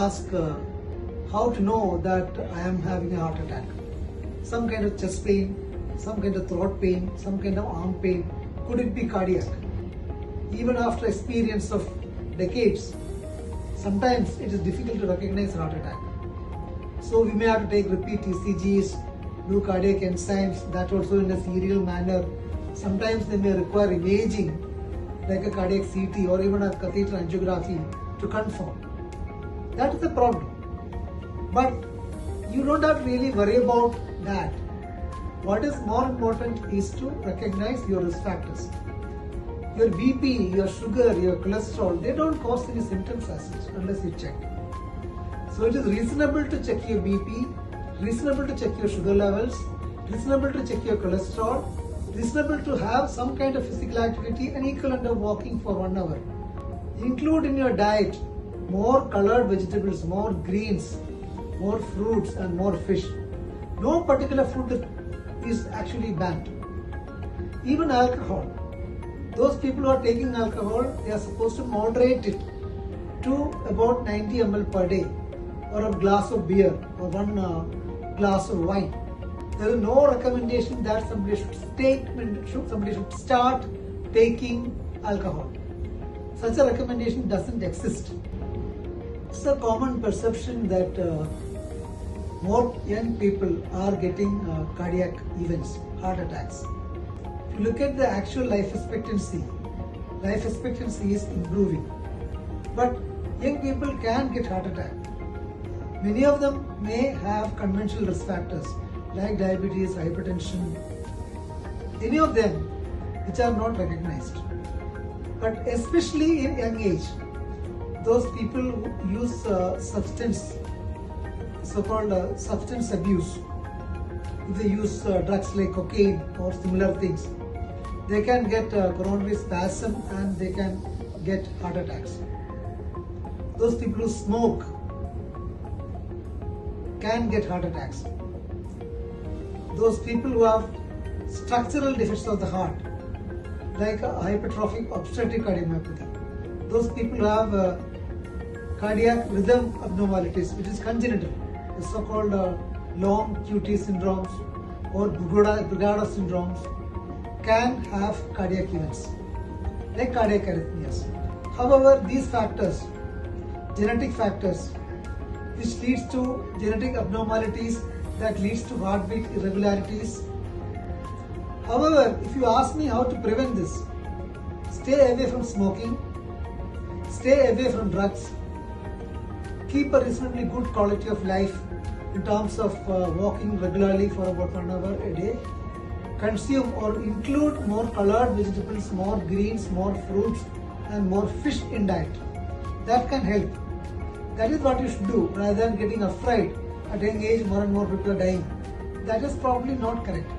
ask how to know that I am having a heart attack. Some kind of chest pain, some kind of throat pain, some kind of arm pain. Could it be cardiac? Even after experience of decades, sometimes it is difficult to recognize heart attack. So we may have to take repeat ECGs, do cardiac enzymes, that also in a serial manner. Sometimes they may require imaging like a cardiac CT or even a catheter angiography to confirm. That is the problem. But you don't have to really worry about that. What is more important is to recognize your risk factors. Your BP, your sugar, your cholesterol, they don't cause any symptoms as such unless you check. So it is reasonable to check your BP, reasonable to check your sugar levels, reasonable to check your cholesterol, reasonable to have some kind of physical activity and equivalent of walking for 1 hour. Include in your diet more colored vegetables, more greens, more fruits and more fish. No particular food is actually banned. Even alcohol. Those people who are taking alcohol, they are supposed to moderate it to about 90 ml per day, or a glass of beer, or 1 glass of wine. There is no recommendation that somebody should start taking alcohol. Such a recommendation doesn't exist. It's a common perception that more young people are getting cardiac events, heart attacks. If you look at the actual life expectancy is improving. But young people can get heart attack. Many of them may have conventional risk factors like diabetes, hypertension, any of them which are not recognized. But especially in young age, those people who use so-called substance abuse, if they use drugs like cocaine or similar things, they can get coronary spasm and they can get heart attacks. Those people who smoke can get heart attacks. Those people who have structural defects of the heart, like hypertrophic obstructive cardiomyopathy, those people who have cardiac rhythm abnormalities, which is congenital, the so-called long QT syndromes or Brugada syndromes, can have cardiac events, like cardiac arrhythmias. However, these factors, genetic factors, which leads to genetic abnormalities that leads to heartbeat irregularities. However, if you ask me how to prevent this, stay away from smoking, stay away from drugs, keep a reasonably good quality of life in terms of walking regularly for about 1 hour a day, consume or include more colored vegetables, more greens, more fruits and more fish in diet. That can help. That is what you should do rather than getting afraid at a young age more and more people are dying. That is probably not correct.